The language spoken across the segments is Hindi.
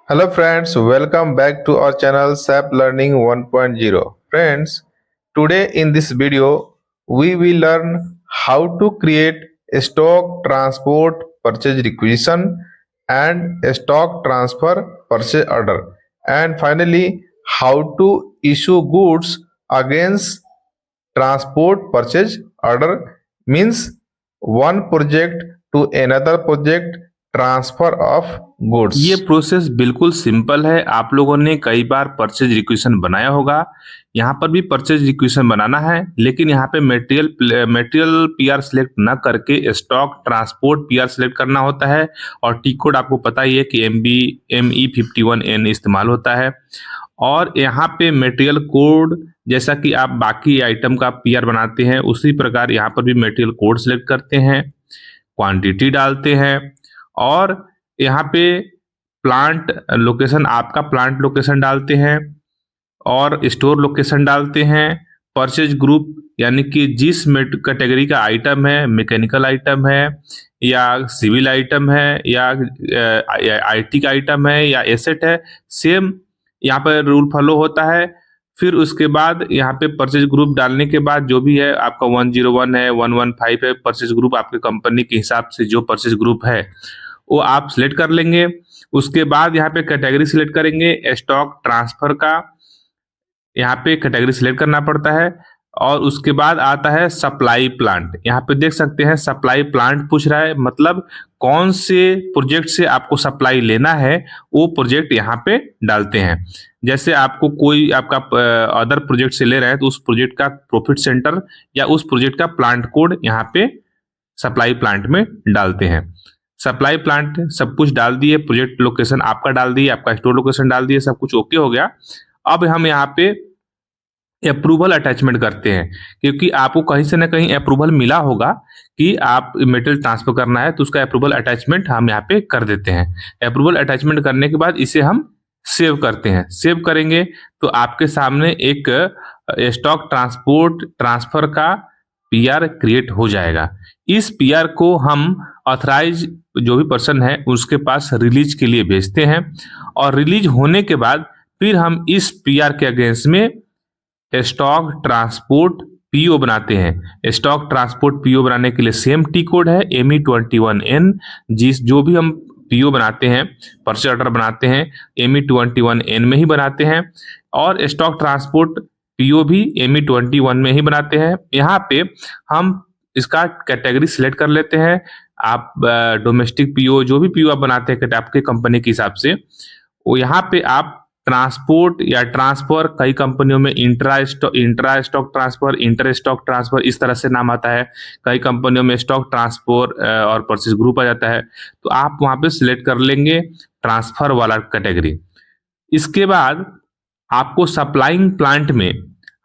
Hello friends, welcome back to our channel SAP Learning 1.0. Friends, today in this video, we will learn how to create a stock transport purchase requisition and a stock transfer purchase order, and finally how to issue goods against transport purchase order, means one project to another project transfer of goods. ये प्रोसेस बिल्कुल सिंपल है। आप लोगों ने कई बार परचेज रिक्वेशन बनाया होगा। यहाँ पर भी परचेज रिक्वेशन बनाना है, लेकिन यहाँ पे मटेरियल पीआर सिलेक्ट न करके स्टॉक ट्रांसपोर्ट पीआर सिलेक्ट करना होता है। और टी कोड आपको पता ही है कि ME51N इस्तेमाल होता है। और यहाँ पे मटेरियल कोड, जैसा कि आप बाकी आइटम का पीआर बनाते हैं उसी प्रकार यहाँ पर भी मटेरियल कोड सिलेक्ट करते हैं, क्वांटिटी डालते हैं और यहाँ पे प्लांट लोकेशन, आपका प्लांट लोकेशन डालते हैं और स्टोर लोकेशन डालते हैं। परचेज ग्रुप यानी कि जिस कैटेगरी का आइटम है, मैकेनिकल आइटम है या सिविल आइटम है या आईटी का आइटम है या एसेट है, सेम यहाँ पर रूल फॉलो होता है। फिर उसके बाद यहाँ पे परचेज ग्रुप डालने के बाद जो भी है आपका 101 है, 115 है, परचेज ग्रुप आपके कंपनी के हिसाब से जो परचेज ग्रुप है वो आप सिलेक्ट कर लेंगे। उसके बाद यहाँ पे कैटेगरी सिलेक्ट करेंगे। स्टॉक ट्रांसफर का यहाँ पे कैटेगरी सिलेक्ट करना पड़ता है। और उसके बाद आता है सप्लाई प्लांट। यहाँ पे देख सकते हैं सप्लाई प्लांट पूछ रहा है, मतलब कौन से प्रोजेक्ट से आपको सप्लाई लेना है वो प्रोजेक्ट यहाँ पे डालते हैं। जैसे आपको कोई आपका अदर प्रोजेक्ट से ले रहे हैं तो उस प्रोजेक्ट का प्रॉफिट सेंटर या उस प्रोजेक्ट का प्लांट कोड यहाँ पे सप्लाई प्लांट में डालते हैं। सप्लाई प्लांट सब कुछ डाल दिए, प्रोजेक्ट लोकेशन आपका डाल दिए, आपका स्टोर लोकेशन डाल दिए, सब कुछ ओके हो गया। अब हम यहाँ पे अप्रूवल अटैचमेंट करते हैं, क्योंकि आपको कहीं से ना कहीं अप्रूवल मिला होगा कि आप मटेरियल ट्रांसफर करना है, तो उसका अप्रूवल अटैचमेंट हम यहाँ पे कर देते हैं। अप्रूवल अटैचमेंट करने के बाद इसे हम सेव करते हैं। सेव करेंगे तो आपके सामने एक स्टॉक ट्रांसपोर्ट ट्रांसफर का पीआर क्रिएट हो जाएगा। इस पीआर को हम ऑथराइज जो भी पर्सन है उसके पास रिलीज के लिए भेजते हैं और रिलीज होने के बाद फिर हम इस पीआर के अगेंस्ट में स्टॉक ट्रांसपोर्ट पीओ बनाते हैं। स्टॉक ट्रांसपोर्ट पीओ बनाने के लिए सेम टी कोड है ME21N। जो भी हम पीओ बनाते हैं, परचेज ऑर्डर बनाते हैं, ME21N में ही बनाते हैं और स्टॉक ट्रांसपोर्ट पीओ भी ME21 में ही बनाते हैं। यहाँ पे हम इसका कैटेगरी सिलेक्ट कर लेते हैं। आप डोमेस्टिक पीओ, जो भी पीओ आप बनाते हैं आपके कंपनी के हिसाब से, वो यहाँ पे आप ट्रांसपोर्ट या ट्रांसफर, कई कंपनियों में intra stock transfer, inter stock transfer इस तरह से नाम आता है। कई कंपनियों में स्टॉक ट्रांसफर और परचेज ग्रुप आ जाता है, तो आप वहां पे सिलेक्ट कर लेंगे ट्रांसफर वाला कैटेगरी। इसके बाद आपको सप्लाइंग प्लांट में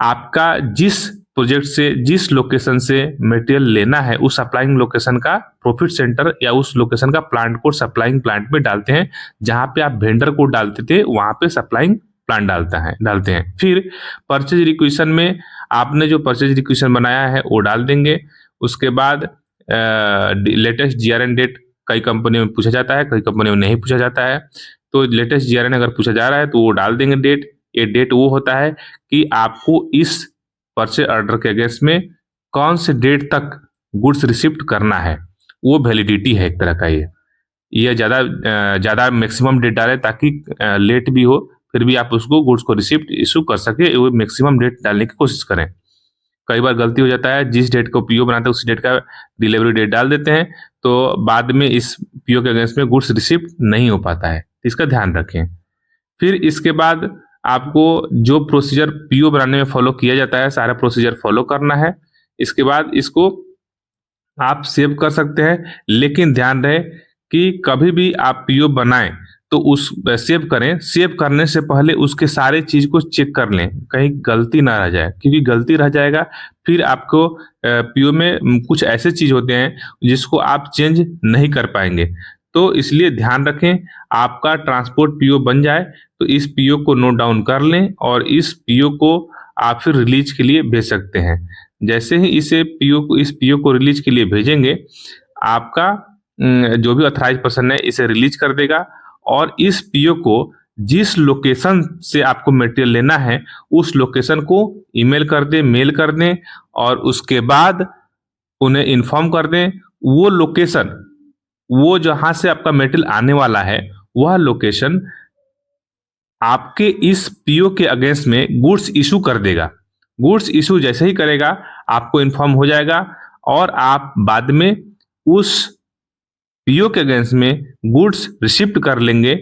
आपका जिस प्रोजेक्ट से, जिस लोकेशन से मटेरियल लेना है, उस सप्लाइंग लोकेशन का प्रॉफिट सेंटर या उस लोकेशन का प्लांट कोड सप्लाइंग प्लांट में डालते हैं। जहां पे आप वेंडर कोड डालते थे वहां पे सप्लाइंग प्लांट डालते हैं। फिर परचेज रिक्वेशन में आपने जो परचेज रिक्वेशन बनाया है वो डाल देंगे। उसके बाद लेटेस्ट GRN डेट कई कंपनियों में पूछा जाता है, कई कंपनियों में नहीं पूछा जाता है। तो लेटेस्ट GRN अगर पूछा जा रहा है तो वो डाल देंगे डेट। ये डेट वो होता है कि आपको इस परचेज ऑर्डर के अगेंस्ट में कौन से डेट तक गुड्स रिसिप्ट करना है, वो वैलिडिटी है एक तरह का। ये ज़्यादा मैक्सिमम डेट डालें ताकि लेट भी हो फिर भी आप उसको गुड्स को रिसिप्ट इशू कर सके, वो मैक्सिमम डेट डालने की कोशिश करें। कई बार गलती हो जाता है, जिस डेट को पीओ बनाते हैं उस डेट का डिलीवरी डेट डाल देते हैं, तो बाद में इस पीओ के अगेंस्ट में गुड्स रिसिप्ट नहीं हो पाता है, इसका ध्यान रखें। फिर इसके बाद आपको जो प्रोसीजर पीओ बनाने में फॉलो किया जाता है सारा प्रोसीजर फॉलो करना है। इसके बाद इसको आप सेव कर सकते हैं, लेकिन ध्यान रहे कि कभी भी आप पीओ बनाएं तो उस सेव करें, सेव करने से पहले उसके सारे चीज को चेक कर लें, कहीं गलती ना रह जाए, क्योंकि गलती रह जाएगा फिर आपको पीओ में कुछ ऐसे चीज होते हैं जिसको आप चेंज नहीं कर पाएंगे। तो इसलिए ध्यान रखें, आपका ट्रांसपोर्ट पीओ बन जाए तो इस पीओ को नोट डाउन कर लें और इस पीओ को आप फिर रिलीज के लिए भेज सकते हैं। जैसे ही इस पीओ को रिलीज के लिए भेजेंगे, आपका जो भी ऑथराइज पर्सन है इसे रिलीज कर देगा और इस पीओ को जिस लोकेशन से आपको मटेरियल लेना है उस लोकेशन को ईमेल कर दें, मेल कर दें और उसके बाद उन्हें इन्फॉर्म कर दें। वो लोकेशन, वो जहां से आपका मटेरियल आने वाला है, वह लोकेशन आपके इस पीओ के अगेंस्ट में गुड्स इशू कर देगा। गुड्स इशू जैसे ही करेगा आपको इन्फॉर्म हो जाएगा और आप बाद में उस पीओ के अगेंस्ट में गुड्स रिसिप्ट कर लेंगे,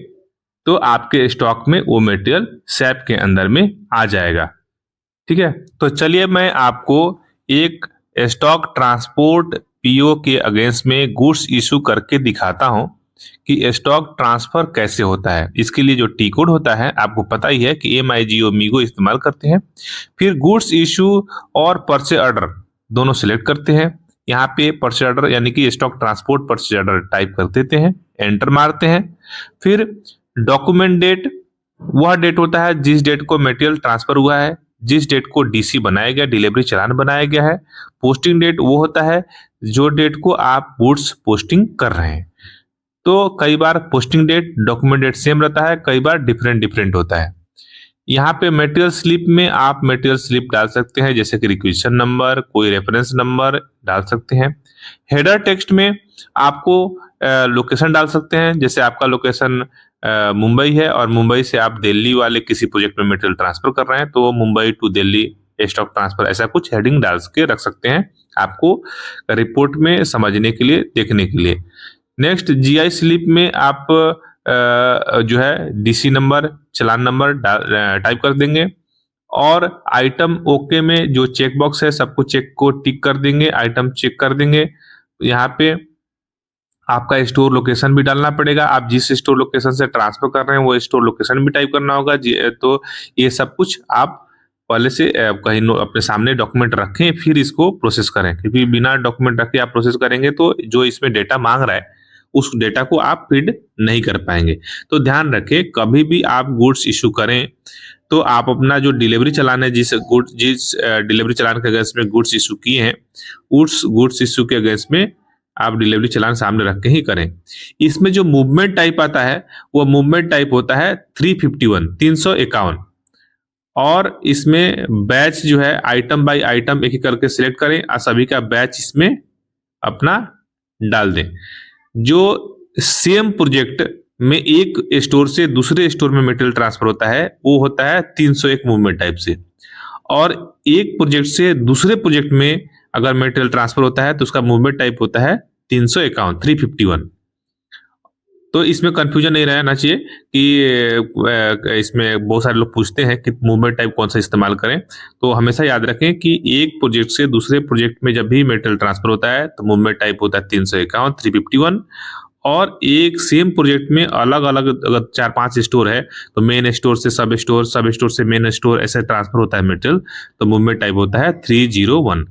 तो आपके स्टॉक में वो मटेरियल सैप के अंदर में आ जाएगा। ठीक है, तो चलिए मैं आपको एक स्टॉक ट्रांसपोर्ट पीओ के अगेंस्ट में गुड्स इशू करके दिखाता हूं कि स्टॉक ट्रांसफर कैसे होता है। इसके लिए जो टी कोड होता है आपको पता ही है कि MIGO मीगो इस्तेमाल करते हैं। फिर गुड्स इशू और परचेज ऑर्डर दोनों सिलेक्ट करते हैं। यहाँ पे परचेज ऑर्डर यानी कि stock transport purchase order type कर देते हैं, एंटर मारते हैं। फिर डॉक्यूमेंट डेट, वह डेट होता है जिस डेट को मटेरियल ट्रांसफर हुआ है, जिस डेट को डीसी बनाया गया, डिलीवरी चालान बनाया गया है। पोस्टिंग डेट वो होता है जो डेट को आप गुड्स पोस्टिंग कर रहे हैं। तो कई बार posting date, document date same रहता है, कई बार डिफरेंट होता है। यहाँ पे मटेरियल स्लिप में आप मटेरियल स्लिप डाल सकते हैं, जैसे कि रिक्वेजिशन नंबर, कोई रेफरेंस नंबर डाल सकते हैं। हेडर टेक्स्ट में आपको लोकेशन डाल सकते हैं, जैसे आपका लोकेशन मुंबई है और मुंबई से आप दिल्ली वाले किसी प्रोजेक्ट में मटेरियल ट्रांसफर कर रहे हैं, तो Mumbai to Delhi stock transfer, ऐसा कुछ हेडिंग डाल के रख सकते हैं आपको रिपोर्ट में समझने के लिए, देखने के लिए। नेक्स्ट, GI स्लिप में आप जो है डीसी नंबर, चालान नंबर टाइप कर देंगे और आइटम ओके में जो चेक बॉक्स है सबको चेक को टिक कर देंगे, आइटम चेक कर देंगे। यहाँ पे आपका स्टोर लोकेशन भी डालना पड़ेगा, आप जिस स्टोर लोकेशन से ट्रांसफर कर रहे हैं वो स्टोर लोकेशन भी टाइप करना होगा। तो ये सब कुछ आप पहले से कहीं अपने सामने डॉक्यूमेंट रखें, फिर इसको प्रोसेस करें, क्योंकि बिना डॉक्यूमेंट रखे आप प्रोसेस करेंगे तो जो इसमें डेटा मांग रहा है उस डेटा को आप फीड नहीं कर पाएंगे। तो ध्यान रखें, कभी भी आप गुड्स इशू करें तो आप अपना जो डिलीवरी चालान है, जिस डिलीवरी चालान के अगेंस्ट में गुड्स इशू किए हैं, उस गुड्स इशू के अगेंस्ट में आप डिलीवरी चालान सामने रख के ही करें। इसमें जो मूवमेंट टाइप आता है वो मूवमेंट टाइप होता है 351 और इसमें बैच जो है आइटम बाय आइटम एक एक करके सिलेक्ट करें और सभी का बैच इसमें अपना डाल दें। जो सेम प्रोजेक्ट में एक स्टोर से दूसरे स्टोर में मटेरियल ट्रांसफर होता है वो होता है 301 मूवमेंट टाइप से, और एक प्रोजेक्ट से दूसरे प्रोजेक्ट में अगर मटेरियल ट्रांसफर होता है तो उसका मूवमेंट टाइप होता है 351। तो इसमें कंफ्यूजन नहीं रहना चाहिए कि इसमें बहुत सारे लोग पूछते हैं कि मूवमेंट टाइप कौन सा इस्तेमाल करें। तो हमेशा याद रखें कि एक प्रोजेक्ट से दूसरे प्रोजेक्ट में जब भी मटेरियल ट्रांसफर होता है तो मूवमेंट टाइप होता है 351, 351। और एक सेम प्रोजेक्ट में अलग अलग अगर 4-5 स्टोर है तो मेन स्टोर से सब स्टोर, सब स्टोर से मेन स्टोर, ऐसे ट्रांसफर होता है मटेरियल, तो मूवमेंट टाइप होता है 301।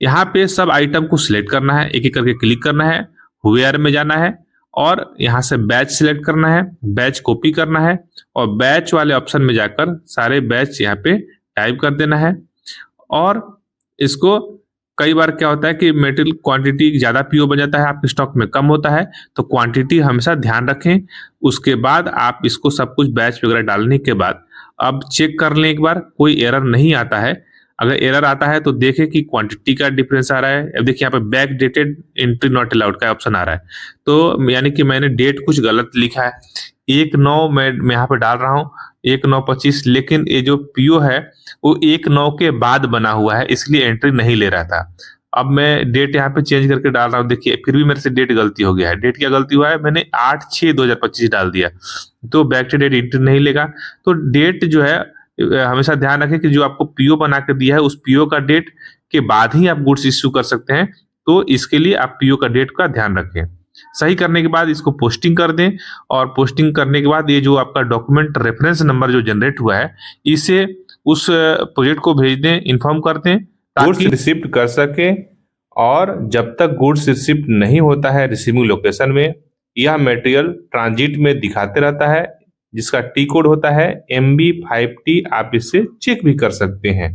यहाँ पे सब आइटम को सिलेक्ट करना है, एक एक करके क्लिक करना है, वेयर में जाना है और यहाँ से बैच सिलेक्ट करना है, बैच कॉपी करना है और बैच वाले ऑप्शन में जाकर सारे बैच यहाँ पे टाइप कर देना है। और इसको कई बार क्या होता है कि मटेरियल क्वांटिटी ज़्यादा पीओ बन जाता है, आपके स्टॉक में कम होता है, तो क्वांटिटी हमेशा ध्यान रखें। उसके बाद आप इसको सब कुछ बैच वगैरह डालने के बाद अब चेक कर लें एक बार, कोई एरर नहीं आता है। अगर एरर आता है तो देखें कि क्वांटिटी का डिफरेंस आ रहा है। अब देखिए यहाँ पे back dated entry not allowed का ऑप्शन आ रहा है, तो यानी कि मैंने डेट कुछ गलत लिखा है। 1/9 मैं यहाँ पे डाल रहा हूँ 1/9/25, लेकिन ये जो पीओ है वो 1/9 के बाद बना हुआ है, इसलिए एंट्री नहीं ले रहा था। अब मैं डेट यहाँ पे चेंज करके डाल रहा हूँ, देखिए फिर भी मेरे से डेट गलती हो गया है। डेट क्या गलती हुआ है, मैंने 8/6/2025 डाल दिया, तो बैक डेट एंट्री नहीं लेगा। तो डेट जो है हमेशा ध्यान रखें कि जो आपको पीओ बना के दिया है उस पीओ का डेट के बाद ही आप गुड्स इश्यू कर सकते हैं। तो इसके लिए आप पीओ का डेट का ध्यान रखें। सही करने के बाद इसको पोस्टिंग कर दें और पोस्टिंग करने के बाद ये जो आपका डॉक्यूमेंट रेफरेंस नंबर जो जनरेट हुआ है इसे उस प्रोजेक्ट को भेज दें, इन्फॉर्म कर दें ताकि रिसिप्ट कर सके। और जब तक गुड्स रिसिप्ट नहीं होता है रिसीविंग लोकेशन में, यह मटेरियल ट्रांजिट में दिखाते रहता है, जिसका टी कोड होता है MB5T। आप इससे चेक भी कर सकते हैं।